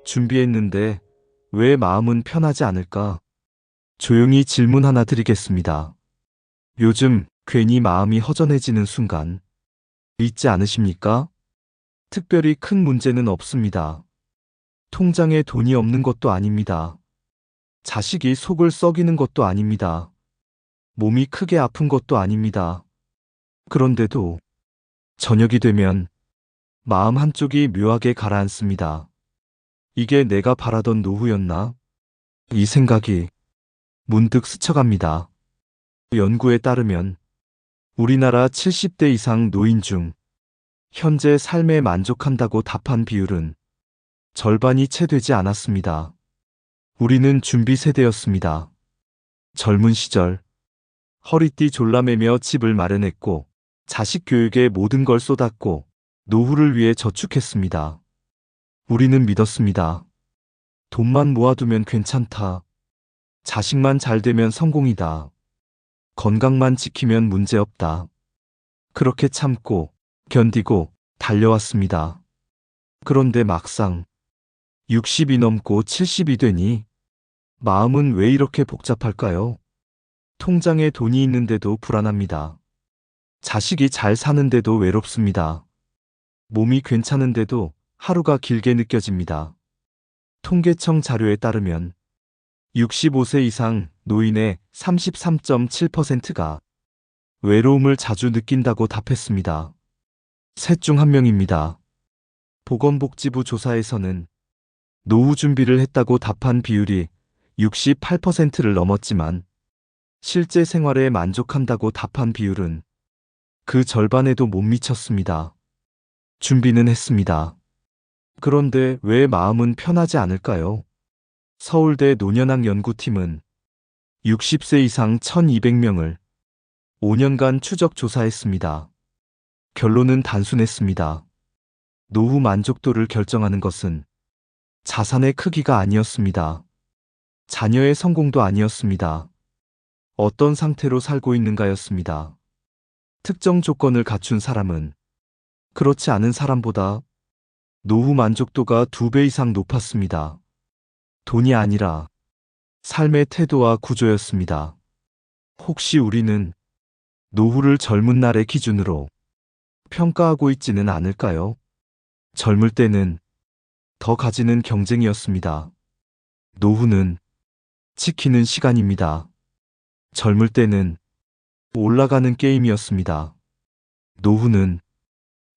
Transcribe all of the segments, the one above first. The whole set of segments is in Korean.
준비했는데 왜 마음은 편하지 않을까? 조용히 질문 하나 드리겠습니다. 요즘 괜히 마음이 허전해지는 순간 있지 않으십니까? 특별히 큰 문제는 없습니다. 통장에 돈이 없는 것도 아닙니다. 자식이 속을 썩이는 것도 아닙니다. 몸이 크게 아픈 것도 아닙니다. 그런데도 저녁이 되면 마음 한쪽이 묘하게 가라앉습니다. 이게 내가 바라던 노후였나? 이 생각이 문득 스쳐갑니다. 연구에 따르면 우리나라 70대 이상 노인 중 현재 삶에 만족한다고 답한 비율은 절반이 채 되지 않았습니다. 우리는 준비 세대였습니다. 젊은 시절 허리띠 졸라매며 집을 마련했고 자식 교육에 모든 걸 쏟았고 노후를 위해 저축했습니다. 우리는 믿었습니다. 돈만 모아두면 괜찮다. 자식만 잘 되면 성공이다. 건강만 지키면 문제없다. 그렇게 참고 견디고 달려왔습니다. 그런데 막상 60이 넘고 70이 되니 마음은 왜 이렇게 복잡할까요? 통장에 돈이 있는데도 불안합니다. 자식이 잘 사는데도 외롭습니다. 몸이 괜찮은데도 하루가 길게 느껴집니다. 통계청 자료에 따르면 65세 이상 노인의 33.7%가 외로움을 자주 느낀다고 답했습니다. 셋 중 한 명입니다. 보건복지부 조사에서는 노후 준비를 했다고 답한 비율이 68%를 넘었지만 실제 생활에 만족한다고 답한 비율은 그 절반에도 못 미쳤습니다. 준비는 했습니다. 그런데 왜 마음은 편하지 않을까요? 서울대 노년학 연구팀은 60세 이상 1200명을 5년간 추적 조사했습니다. 결론은 단순했습니다. 노후 만족도를 결정하는 것은 자산의 크기가 아니었습니다. 자녀의 성공도 아니었습니다. 어떤 상태로 살고 있는가였습니다. 특정 조건을 갖춘 사람은 그렇지 않은 사람보다 노후 만족도가 2배 이상 높았습니다. 돈이 아니라 삶의 태도와 구조였습니다. 혹시 우리는 노후를 젊은 날의 기준으로 평가하고 있지는 않을까요? 젊을 때는 더 가지는 경쟁이었습니다. 노후는 지키는 시간입니다. 젊을 때는 올라가는 게임이었습니다. 노후는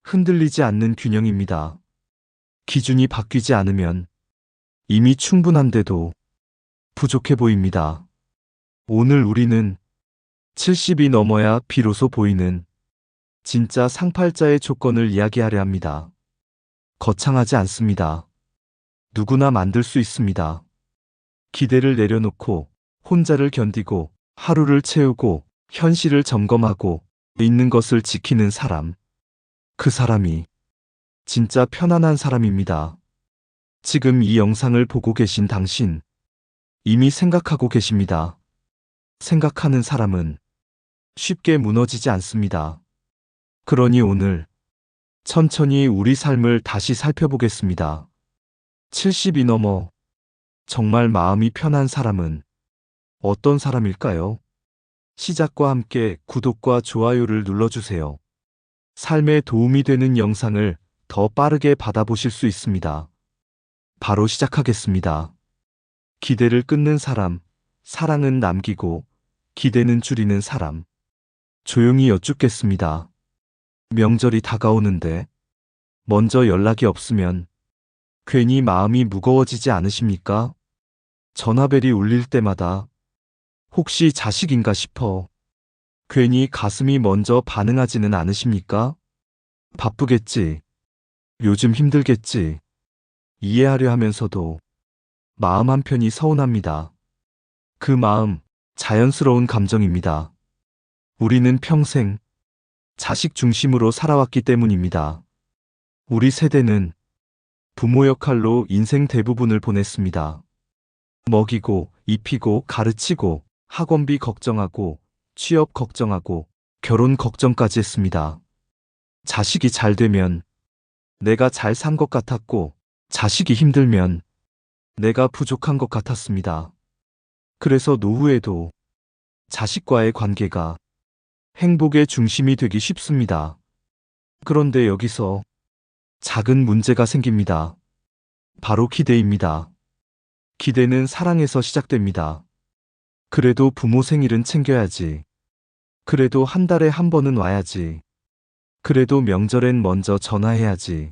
흔들리지 않는 균형입니다. 기준이 바뀌지 않으면 이미 충분한데도 부족해 보입니다. 오늘 우리는 70이 넘어야 비로소 보이는 진짜 상팔자의 조건을 이야기하려 합니다. 거창하지 않습니다. 누구나 만들 수 있습니다. 기대를 내려놓고 혼자를 견디고 하루를 채우고 현실을 점검하고 있는 것을 지키는 사람. 그 사람이 진짜 편안한 사람입니다. 지금 이 영상을 보고 계신 당신, 이미 생각하고 계십니다. 생각하는 사람은 쉽게 무너지지 않습니다. 그러니 오늘 천천히 우리 삶을 다시 살펴보겠습니다. 70이 넘어 정말 마음이 편한 사람은 어떤 사람일까요? 시작과 함께 구독과 좋아요를 눌러주세요. 삶에 도움이 되는 영상을 더 빠르게 받아보실 수 있습니다. 바로 시작하겠습니다. 기대를 끊는 사람, 사랑은 남기고 기대는 줄이는 사람. 조용히 여쭙겠습니다. 명절이 다가오는데 먼저 연락이 없으면 괜히 마음이 무거워지지 않으십니까? 전화벨이 울릴 때마다 혹시 자식인가 싶어 괜히 가슴이 먼저 반응하지는 않으십니까? 바쁘겠지. 요즘 힘들겠지. 이해하려 하면서도 마음 한편이 서운합니다. 그 마음, 자연스러운 감정입니다. 우리는 평생 자식 중심으로 살아왔기 때문입니다. 우리 세대는 부모 역할로 인생 대부분을 보냈습니다. 먹이고, 입히고, 가르치고, 학원비 걱정하고, 취업 걱정하고, 결혼 걱정까지 했습니다. 자식이 잘 되면 내가 잘 산 것 같았고, 자식이 힘들면 내가 부족한 것 같았습니다. 그래서 노후에도 자식과의 관계가 행복의 중심이 되기 쉽습니다. 그런데 여기서 작은 문제가 생깁니다. 바로 기대입니다. 기대는 사랑에서 시작됩니다. 그래도 부모 생일은 챙겨야지. 그래도 한 달에 한 번은 와야지. 그래도 명절엔 먼저 전화해야지.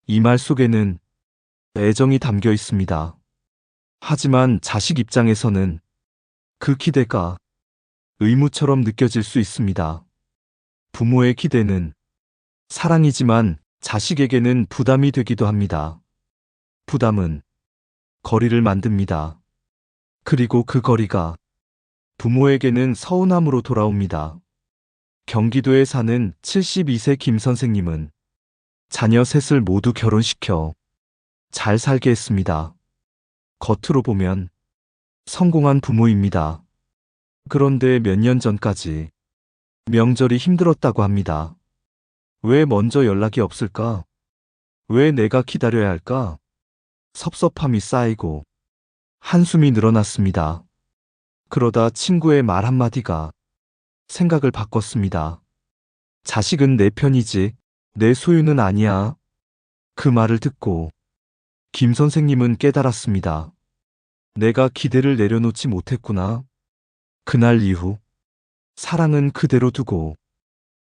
이 말 속에는 애정이 담겨 있습니다. 하지만 자식 입장에서는 그 기대가 의무처럼 느껴질 수 있습니다. 부모의 기대는 사랑이지만 자식에게는 부담이 되기도 합니다. 부담은 거리를 만듭니다. 그리고 그 거리가 부모에게는 서운함으로 돌아옵니다. 경기도에 사는 72세 김 선생님은 자녀 셋을 모두 결혼시켜 잘 살게 했습니다. 겉으로 보면 성공한 부모입니다. 그런데 몇 년 전까지 명절이 힘들었다고 합니다. 왜 먼저 연락이 없을까? 왜 내가 기다려야 할까? 섭섭함이 쌓이고 한숨이 늘어났습니다. 그러다 친구의 말 한마디가 생각을 바꿨습니다. 자식은 내 편이지, 내 소유는 아니야. 그 말을 듣고 김 선생님은 깨달았습니다. 내가 기대를 내려놓지 못했구나. 그날 이후 사랑은 그대로 두고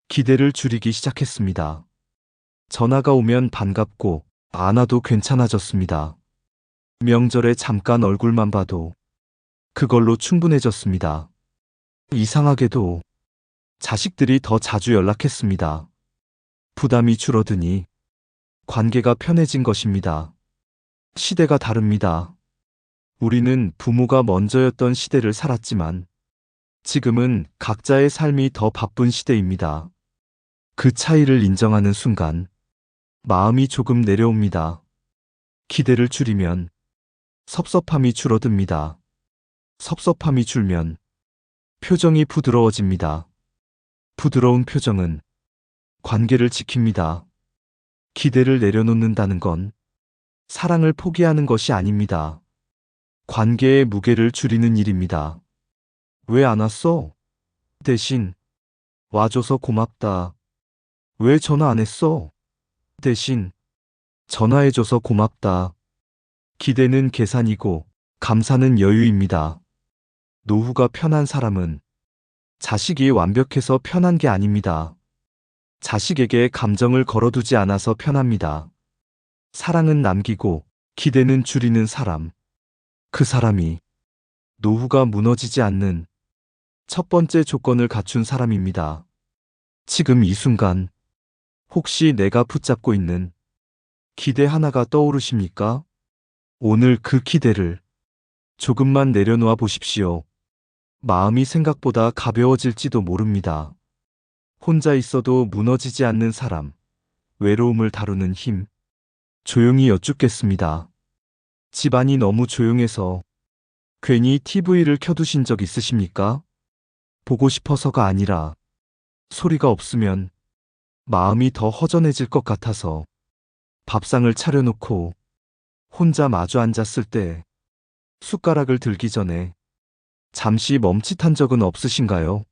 기대를 줄이기 시작했습니다. 전화가 오면 반갑고 안 와도 괜찮아졌습니다. 명절에 잠깐 얼굴만 봐도 그걸로 충분해졌습니다. 이상하게도 자식들이 더 자주 연락했습니다. 부담이 줄어드니 관계가 편해진 것입니다. 시대가 다릅니다. 우리는 부모가 먼저였던 시대를 살았지만 지금은 각자의 삶이 더 바쁜 시대입니다. 그 차이를 인정하는 순간 마음이 조금 내려옵니다. 기대를 줄이면 섭섭함이 줄어듭니다. 섭섭함이 줄면 표정이 부드러워집니다. 부드러운 표정은 관계를 지킵니다. 기대를 내려놓는다는 건 사랑을 포기하는 것이 아닙니다. 관계의 무게를 줄이는 일입니다. 왜 안 왔어? 대신 와줘서 고맙다. 왜 전화 안 했어? 대신 전화해줘서 고맙다. 기대는 계산이고 감사는 여유입니다. 노후가 편한 사람은 자식이 완벽해서 편한 게 아닙니다. 자식에게 감정을 걸어두지 않아서 편합니다. 사랑은 남기고 기대는 줄이는 사람. 그 사람이 노후가 무너지지 않는 첫 번째 조건을 갖춘 사람입니다. 지금 이 순간 혹시 내가 붙잡고 있는 기대 하나가 떠오르십니까? 오늘 그 기대를 조금만 내려놓아 보십시오. 마음이 생각보다 가벼워질지도 모릅니다. 혼자 있어도 무너지지 않는 사람, 외로움을 다루는 힘. 조용히 여쭙겠습니다. 집안이 너무 조용해서 괜히 TV를 켜두신 적 있으십니까? 보고 싶어서가 아니라 소리가 없으면 마음이 더 허전해질 것 같아서 밥상을 차려놓고 혼자 마주 앉았을 때 숟가락을 들기 전에 잠시 멈칫한 적은 없으신가요?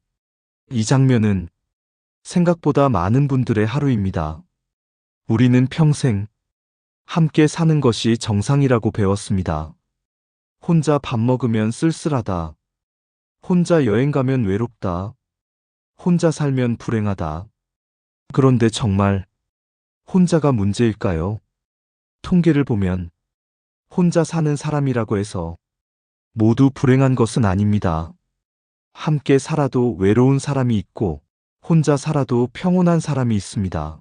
이 장면은 생각보다 많은 분들의 하루입니다. 우리는 평생 함께 사는 것이 정상이라고 배웠습니다. 혼자 밥 먹으면 쓸쓸하다. 혼자 여행 가면 외롭다. 혼자 살면 불행하다. 그런데 정말 혼자가 문제일까요? 통계를 보면 혼자 사는 사람이라고 해서 모두 불행한 것은 아닙니다. 함께 살아도 외로운 사람이 있고 혼자 살아도 평온한 사람이 있습니다.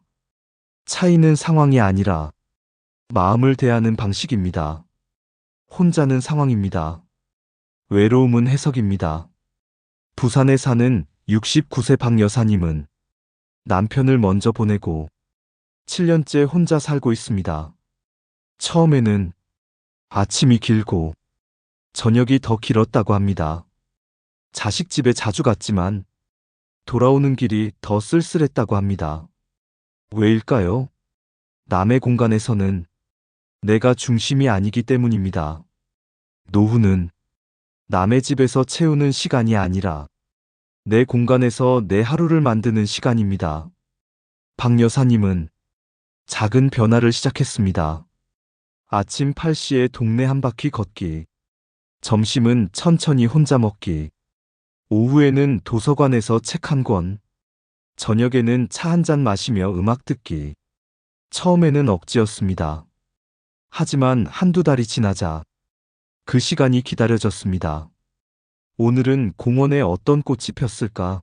차이는 상황이 아니라 마음을 대하는 방식입니다. 혼자는 상황입니다. 외로움은 해석입니다. 부산에 사는 69세 박 여사님은 남편을 먼저 보내고 7년째 혼자 살고 있습니다. 처음에는 아침이 길고 저녁이 더 길었다고 합니다. 자식 집에 자주 갔지만 돌아오는 길이 더 쓸쓸했다고 합니다. 왜일까요? 남의 공간에서는 내가 중심이 아니기 때문입니다. 노후는 남의 집에서 채우는 시간이 아니라 내 공간에서 내 하루를 만드는 시간입니다. 박 여사님은 작은 변화를 시작했습니다. 아침 8시에 동네 한 바퀴 걷기, 점심은 천천히 혼자 먹기, 오후에는 도서관에서 책 한 권, 저녁에는 차 한 잔 마시며 음악 듣기. 처음에는 억지였습니다. 하지만 한두 달이 지나자 그 시간이 기다려졌습니다. 오늘은 공원에 어떤 꽃이 폈을까?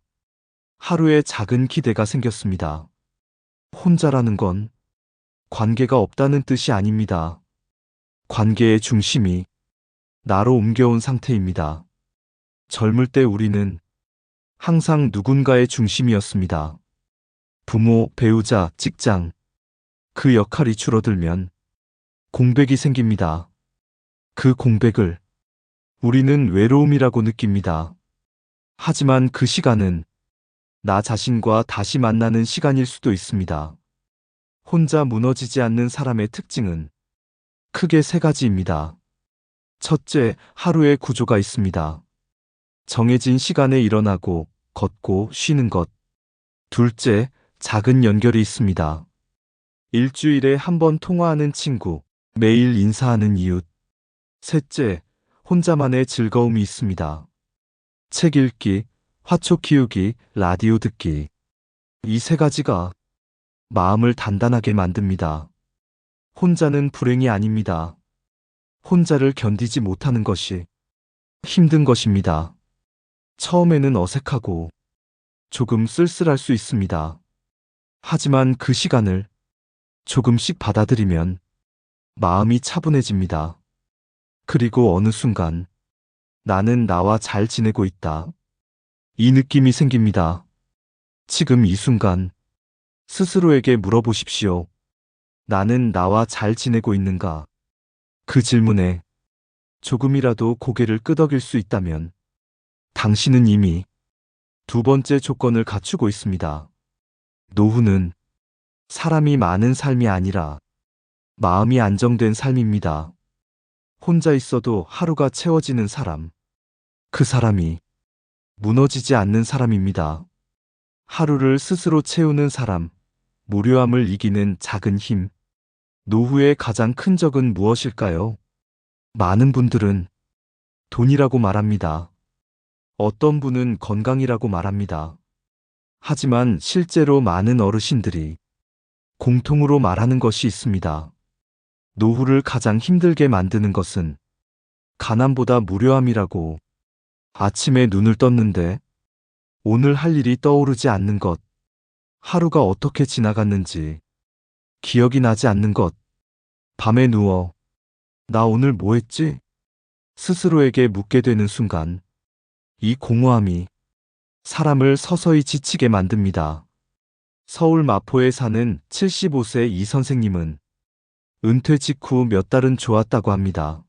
하루에 작은 기대가 생겼습니다. 혼자라는 건 관계가 없다는 뜻이 아닙니다. 관계의 중심이 나로 옮겨온 상태입니다. 젊을 때 우리는 항상 누군가의 중심이었습니다. 부모, 배우자, 직장. 그 역할이 줄어들면 공백이 생깁니다. 그 공백을 우리는 외로움이라고 느낍니다. 하지만 그 시간은 나 자신과 다시 만나는 시간일 수도 있습니다. 혼자 무너지지 않는 사람의 특징은 크게 세 가지입니다. 첫째, 하루의 구조가 있습니다. 정해진 시간에 일어나고, 걷고, 쉬는 것. 둘째, 작은 연결이 있습니다. 일주일에 한 번 통화하는 친구, 매일 인사하는 이웃. 셋째, 혼자만의 즐거움이 있습니다. 책 읽기, 화초 키우기, 라디오 듣기. 이 세 가지가 마음을 단단하게 만듭니다. 혼자는 불행이 아닙니다. 혼자를 견디지 못하는 것이 힘든 것입니다. 처음에는 어색하고 조금 쓸쓸할 수 있습니다. 하지만 그 시간을 조금씩 받아들이면 마음이 차분해집니다. 그리고 어느 순간 나는 나와 잘 지내고 있다. 이 느낌이 생깁니다. 지금 이 순간 스스로에게 물어보십시오. 나는 나와 잘 지내고 있는가? 그 질문에 조금이라도 고개를 끄덕일 수 있다면 당신은 이미 두 번째 조건을 갖추고 있습니다. 노후는 사람이 많은 삶이 아니라 마음이 안정된 삶입니다. 혼자 있어도 하루가 채워지는 사람. 그 사람이 무너지지 않는 사람입니다. 하루를 스스로 채우는 사람. 무료함을 이기는 작은 힘. 노후의 가장 큰 적은 무엇일까요? 많은 분들은 돈이라고 말합니다. 어떤 분은 건강이라고 말합니다. 하지만 실제로 많은 어르신들이 공통으로 말하는 것이 있습니다. 노후를 가장 힘들게 만드는 것은 가난보다 무료함이라고. 아침에 눈을 떴는데 오늘 할 일이 떠오르지 않는 것. 하루가 어떻게 지나갔는지 기억이 나지 않는 것. 밤에 누워 나 오늘 뭐 했지? 스스로에게 묻게 되는 순간 이 공허함이 사람을 서서히 지치게 만듭니다. 서울 마포에 사는 75세 이 선생님은 은퇴 직후 몇 달은 좋았다고 합니다.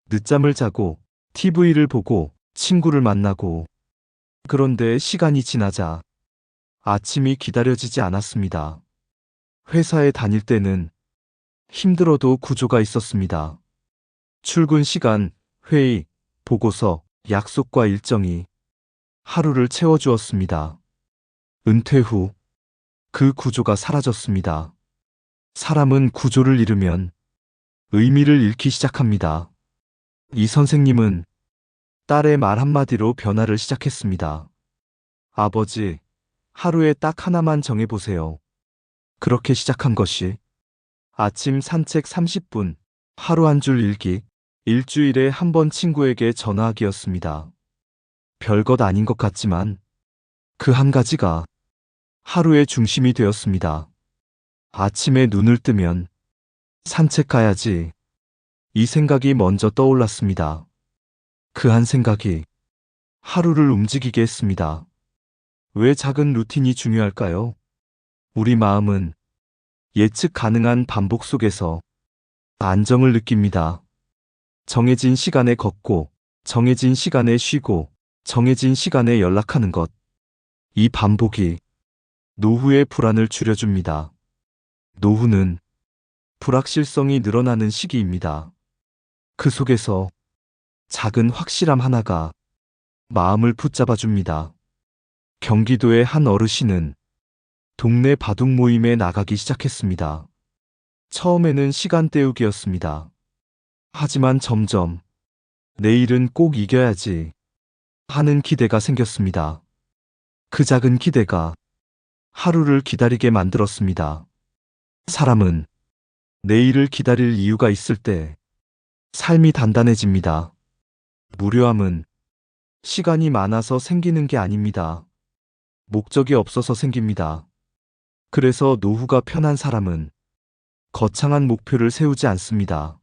늦잠을 자고 TV를 보고 친구를 만나고. 그런데 시간이 지나자 아침이 기다려지지 않았습니다. 회사에 다닐 때는 힘들어도 구조가 있었습니다. 출근 시간, 회의, 보고서, 약속과 일정이 하루를 채워주었습니다. 은퇴 후 그 구조가 사라졌습니다. 사람은 구조를 잃으면 의미를 잃기 시작합니다. 이 선생님은 딸의 말 한마디로 변화를 시작했습니다. 아버지, 하루에 딱 하나만 정해보세요. 그렇게 시작한 것이 아침 산책 30분, 하루 한 줄 읽기, 일주일에 한 번 친구에게 전화하기였습니다. 별것 아닌 것 같지만 그 한 가지가 하루의 중심이 되었습니다. 아침에 눈을 뜨면 산책 가야지. 이 생각이 먼저 떠올랐습니다. 그 한 생각이 하루를 움직이게 했습니다. 왜 작은 루틴이 중요할까요? 우리 마음은 예측 가능한 반복 속에서 안정을 느낍니다. 정해진 시간에 걷고, 정해진 시간에 쉬고, 정해진 시간에 연락하는 것. 이 반복이 노후의 불안을 줄여줍니다. 노후는 불확실성이 늘어나는 시기입니다. 그 속에서 작은 확실함 하나가 마음을 붙잡아 줍니다. 경기도의 한 어르신은 동네 바둑 모임에 나가기 시작했습니다. 처음에는 시간 때우기였습니다. 하지만 점점 내일은 꼭 이겨야지 하는 기대가 생겼습니다. 그 작은 기대가 하루를 기다리게 만들었습니다. 사람은 내일을 기다릴 이유가 있을 때 삶이 단단해집니다. 무료함은 시간이 많아서 생기는 게 아닙니다. 목적이 없어서 생깁니다. 그래서 노후가 편한 사람은 거창한 목표를 세우지 않습니다.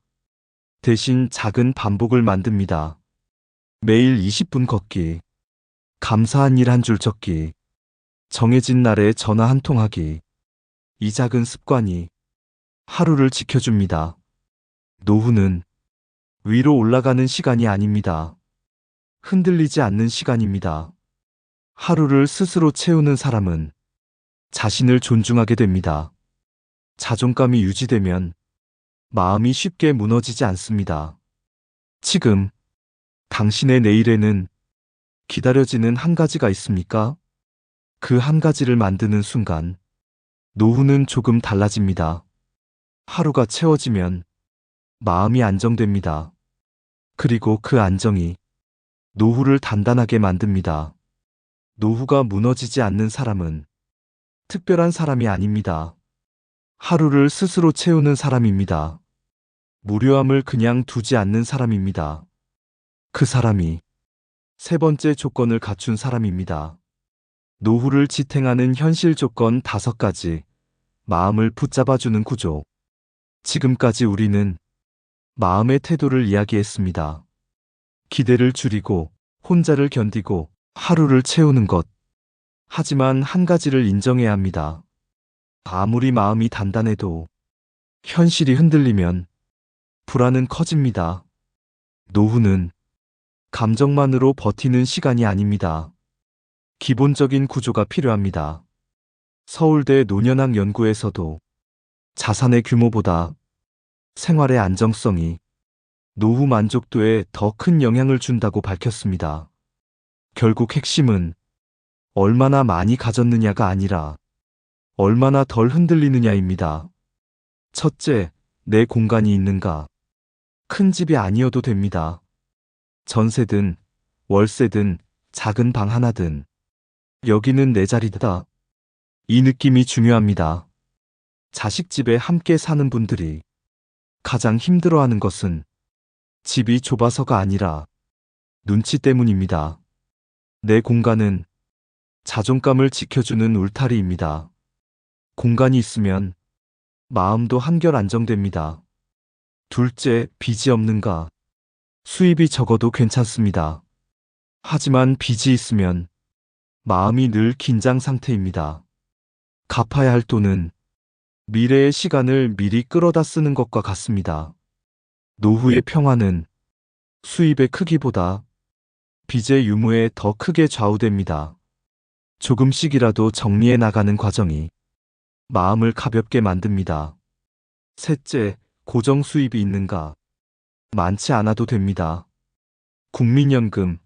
대신 작은 반복을 만듭니다. 매일 20분 걷기, 감사한 일 한 줄 적기, 정해진 날에 전화 한 통 하기. 이 작은 습관이 하루를 지켜줍니다. 노후는 위로 올라가는 시간이 아닙니다. 흔들리지 않는 시간입니다. 하루를 스스로 채우는 사람은 자신을 존중하게 됩니다. 자존감이 유지되면 마음이 쉽게 무너지지 않습니다. 지금 당신의 내일에는 기다려지는 한 가지가 있습니까? 그 한 가지를 만드는 순간 노후는 조금 달라집니다. 하루가 채워지면 마음이 안정됩니다. 그리고 그 안정이 노후를 단단하게 만듭니다. 노후가 무너지지 않는 사람은 특별한 사람이 아닙니다. 하루를 스스로 채우는 사람입니다. 무료함을 그냥 두지 않는 사람입니다. 그 사람이 세 번째 조건을 갖춘 사람입니다. 노후를 지탱하는 현실 조건 5가지. 마음을 붙잡아주는 구조. 지금까지 우리는 마음의 태도를 이야기했습니다. 기대를 줄이고 혼자를 견디고 하루를 채우는 것. 하지만 한 가지를 인정해야 합니다. 아무리 마음이 단단해도 현실이 흔들리면 불안은 커집니다. 노후는 감정만으로 버티는 시간이 아닙니다. 기본적인 구조가 필요합니다. 서울대 노년학 연구에서도 자산의 규모보다 생활의 안정성이 노후 만족도에 더 큰 영향을 준다고 밝혔습니다. 결국 핵심은 얼마나 많이 가졌느냐가 아니라 얼마나 덜 흔들리느냐입니다. 첫째, 내 공간이 있는가? 큰 집이 아니어도 됩니다. 전세든 월세든 작은 방 하나든 여기는 내 자리다. 이 느낌이 중요합니다. 자식 집에 함께 사는 분들이 가장 힘들어하는 것은 집이 좁아서가 아니라 눈치 때문입니다. 내 공간은 자존감을 지켜주는 울타리입니다. 공간이 있으면 마음도 한결 안정됩니다. 둘째, 빚이 없는가? 수입이 적어도 괜찮습니다. 하지만 빚이 있으면 마음이 늘 긴장 상태입니다. 갚아야 할 돈은 미래의 시간을 미리 끌어다 쓰는 것과 같습니다. 노후의 평화는 수입의 크기보다 빚의 유무에 더 크게 좌우됩니다. 조금씩이라도 정리해 나가는 과정이 마음을 가볍게 만듭니다. 셋째, 고정 수입이 있는가? 많지 않아도 됩니다. 국민연금,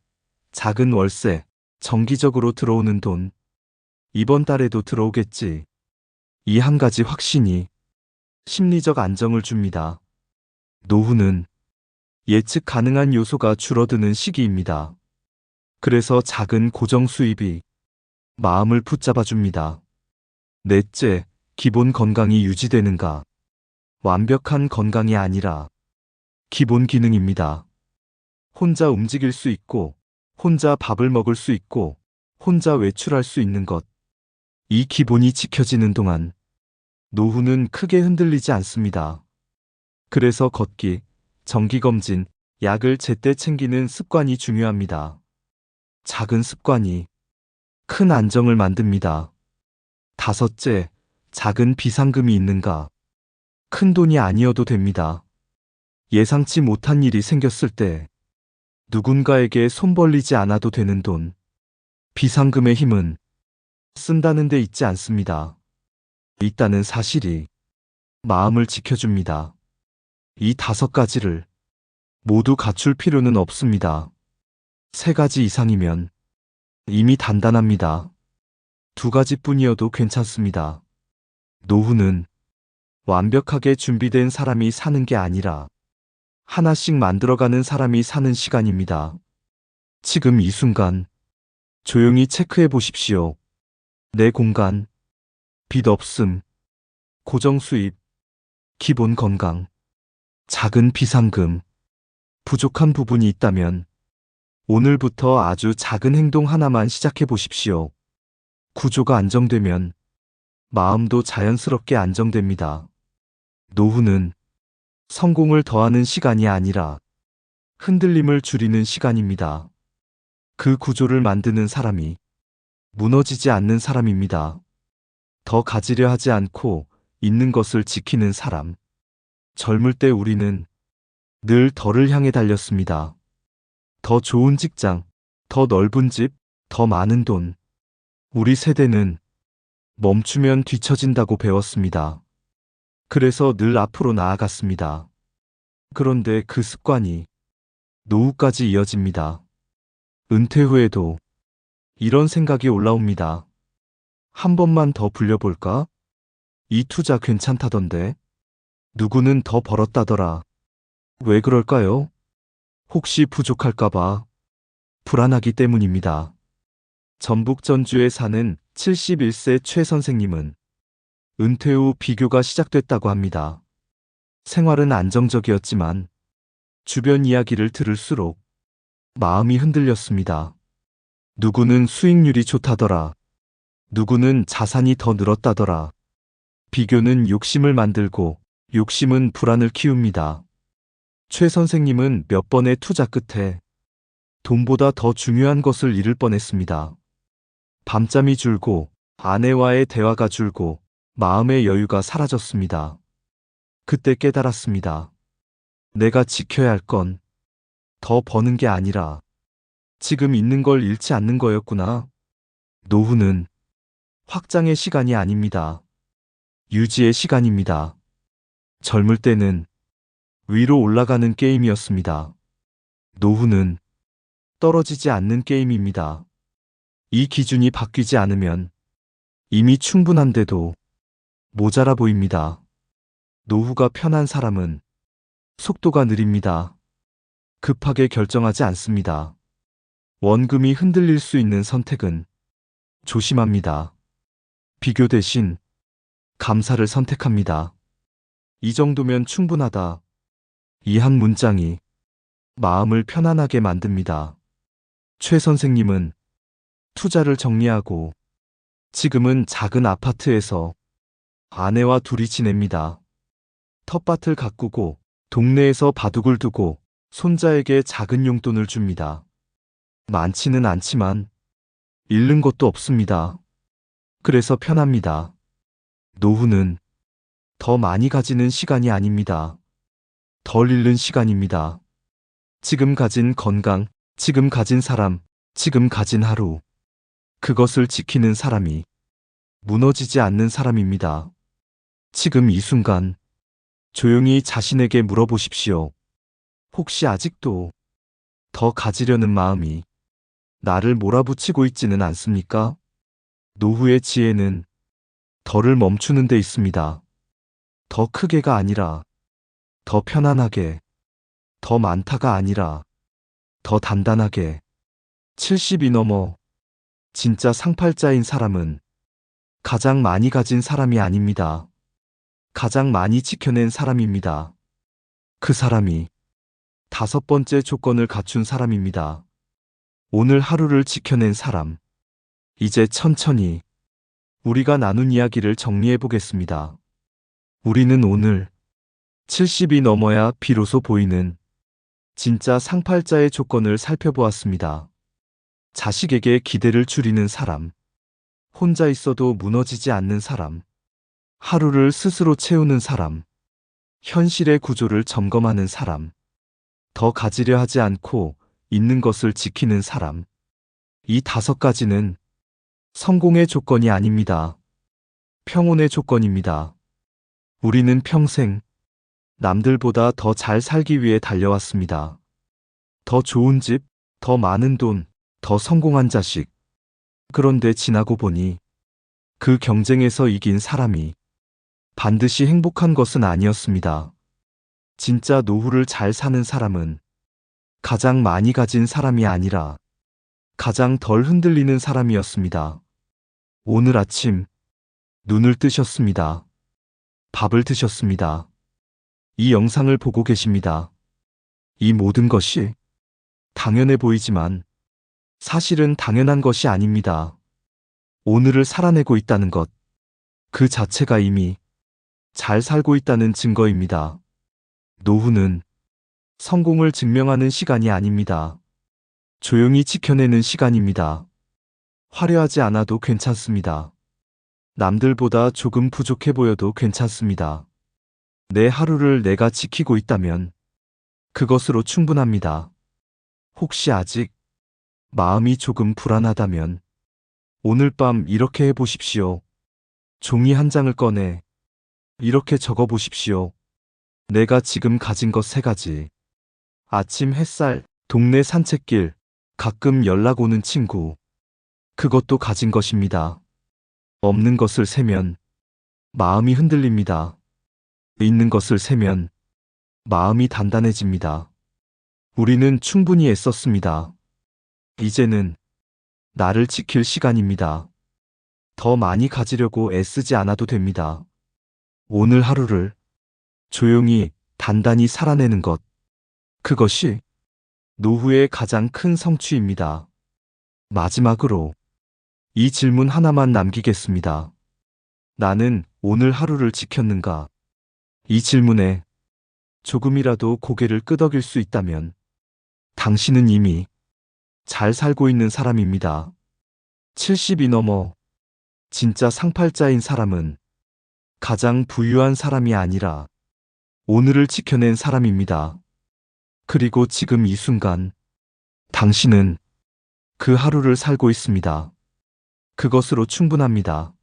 작은 월세, 정기적으로 들어오는 돈. 이번 달에도 들어오겠지. 이 한 가지 확신이 심리적 안정을 줍니다. 노후는 예측 가능한 요소가 줄어드는 시기입니다. 그래서 작은 고정 수입이 마음을 붙잡아 줍니다. 넷째, 기본 건강이 유지되는가? 완벽한 건강이 아니라 기본 기능입니다. 혼자 움직일 수 있고, 혼자 밥을 먹을 수 있고, 혼자 외출할 수 있는 것. 이 기본이 지켜지는 동안 노후는 크게 흔들리지 않습니다. 그래서 걷기, 정기검진, 약을 제때 챙기는 습관이 중요합니다. 작은 습관이 큰 안정을 만듭니다. 다섯째, 작은 비상금이 있는가? 큰 돈이 아니어도 됩니다. 예상치 못한 일이 생겼을 때 누군가에게 손 벌리지 않아도 되는 돈. 비상금의 힘은 쓴다는 데 있지 않습니다. 있다는 사실이 마음을 지켜줍니다. 이 5가지를 모두 갖출 필요는 없습니다. 3가지 이상이면 이미 단단합니다. 2가지뿐이어도 괜찮습니다. 노후는 완벽하게 준비된 사람이 사는 게 아니라 하나씩 만들어가는 사람이 사는 시간입니다. 지금 이 순간 조용히 체크해 보십시오. 내 공간, 빚 없음, 고정 수입, 기본 건강, 작은 비상금, 부족한 부분이 있다면 오늘부터 아주 작은 행동 하나만 시작해 보십시오. 구조가 안정되면 마음도 자연스럽게 안정됩니다. 노후는 성공을 더하는 시간이 아니라 흔들림을 줄이는 시간입니다. 그 구조를 만드는 사람이 무너지지 않는 사람입니다. 더 가지려 하지 않고 있는 것을 지키는 사람. 젊을 때 우리는 늘 더를 향해 달렸습니다. 더 좋은 직장, 더 넓은 집, 더 많은 돈. 우리 세대는 멈추면 뒤처진다고 배웠습니다. 그래서 늘 앞으로 나아갔습니다. 그런데 그 습관이 노후까지 이어집니다. 은퇴 후에도 이런 생각이 올라옵니다. 한 번만 더 불려볼까? 이 투자 괜찮다던데. 누구는 더 벌었다더라. 왜 그럴까요? 혹시 부족할까봐 불안하기 때문입니다. 전북 전주에 사는 71세 최 선생님은 은퇴 후 비교가 시작됐다고 합니다. 생활은 안정적이었지만 주변 이야기를 들을수록 마음이 흔들렸습니다. 누구는 수익률이 좋다더라. 누구는 자산이 더 늘었다더라. 비교는 욕심을 만들고 욕심은 불안을 키웁니다. 최 선생님은 몇 번의 투자 끝에 돈보다 더 중요한 것을 잃을 뻔했습니다. 밤잠이 줄고 아내와의 대화가 줄고 마음의 여유가 사라졌습니다. 그때 깨달았습니다. 내가 지켜야 할 건 더 버는 게 아니라 지금 있는 걸 잃지 않는 거였구나. 노후는 확장의 시간이 아닙니다. 유지의 시간입니다. 젊을 때는 위로 올라가는 게임이었습니다. 노후는 떨어지지 않는 게임입니다. 이 기준이 바뀌지 않으면 이미 충분한데도 모자라 보입니다. 노후가 편한 사람은 속도가 느립니다. 급하게 결정하지 않습니다. 원금이 흔들릴 수 있는 선택은 조심합니다. 비교 대신 감사를 선택합니다. 이 정도면 충분하다. 이 한 문장이 마음을 편안하게 만듭니다. 최 선생님은 투자를 정리하고 지금은 작은 아파트에서 아내와 둘이 지냅니다. 텃밭을 가꾸고 동네에서 바둑을 두고 손자에게 작은 용돈을 줍니다. 많지는 않지만 잃는 것도 없습니다. 그래서 편합니다. 노후는 더 많이 가지는 시간이 아닙니다. 덜 잃는 시간입니다. 지금 가진 건강, 지금 가진 사람, 지금 가진 하루. 그것을 지키는 사람이 무너지지 않는 사람입니다. 지금 이 순간 조용히 자신에게 물어보십시오. 혹시 아직도 더 가지려는 마음이 나를 몰아붙이고 있지는 않습니까? 노후의 지혜는 덜을 멈추는 데 있습니다. 더 크게가 아니라 더 편안하게, 더 많다가 아니라 더 단단하게. 70이 넘어 진짜 상팔자인 사람은 가장 많이 가진 사람이 아닙니다. 가장 많이 지켜낸 사람입니다. 그 사람이 5번째 조건을 갖춘 사람입니다. 오늘 하루를 지켜낸 사람. 이제 천천히 우리가 나눈 이야기를 정리해 보겠습니다. 우리는 오늘 70이 넘어야 비로소 보이는 진짜 상팔자의 조건을 살펴보았습니다. 자식에게 기대를 줄이는 사람, 혼자 있어도 무너지지 않는 사람, 하루를 스스로 채우는 사람, 현실의 구조를 점검하는 사람, 더 가지려 하지 않고 있는 것을 지키는 사람. 이 5가지는 성공의 조건이 아닙니다. 평온의 조건입니다. 우리는 평생 남들보다 더 잘 살기 위해 달려왔습니다. 더 좋은 집, 더 많은 돈, 더 성공한 자식. 그런데 지나고 보니 그 경쟁에서 이긴 사람이 반드시 행복한 것은 아니었습니다. 진짜 노후를 잘 사는 사람은 가장 많이 가진 사람이 아니라 가장 덜 흔들리는 사람이었습니다. 오늘 아침 눈을 뜨셨습니다. 밥을 드셨습니다. 이 영상을 보고 계십니다. 이 모든 것이 당연해 보이지만 사실은 당연한 것이 아닙니다. 오늘을 살아내고 있다는 것, 그 자체가 이미 잘 살고 있다는 증거입니다. 노후는 성공을 증명하는 시간이 아닙니다. 조용히 지켜내는 시간입니다. 화려하지 않아도 괜찮습니다. 남들보다 조금 부족해 보여도 괜찮습니다. 내 하루를 내가 지키고 있다면 그것으로 충분합니다. 혹시 아직 마음이 조금 불안하다면 오늘 밤 이렇게 해보십시오. 종이 한 장을 꺼내 이렇게 적어보십시오. 내가 지금 가진 것 3가지. 아침 햇살, 동네 산책길, 가끔 연락 오는 친구. 그것도 가진 것입니다. 없는 것을 세면 마음이 흔들립니다. 있는 것을 세면 마음이 단단해집니다. 우리는 충분히 애썼습니다. 이제는 나를 지킬 시간입니다. 더 많이 가지려고 애쓰지 않아도 됩니다. 오늘 하루를 조용히 단단히 살아내는 것. 그것이 노후의 가장 큰 성취입니다. 마지막으로 이 질문 하나만 남기겠습니다. 나는 오늘 하루를 지켰는가? 이 질문에 조금이라도 고개를 끄덕일 수 있다면 당신은 이미 잘 살고 있는 사람입니다. 70이 넘어 진짜 상팔자인 사람은 가장 부유한 사람이 아니라 오늘을 지켜낸 사람입니다. 그리고 지금 이 순간 당신은 그 하루를 살고 있습니다. 그것으로 충분합니다.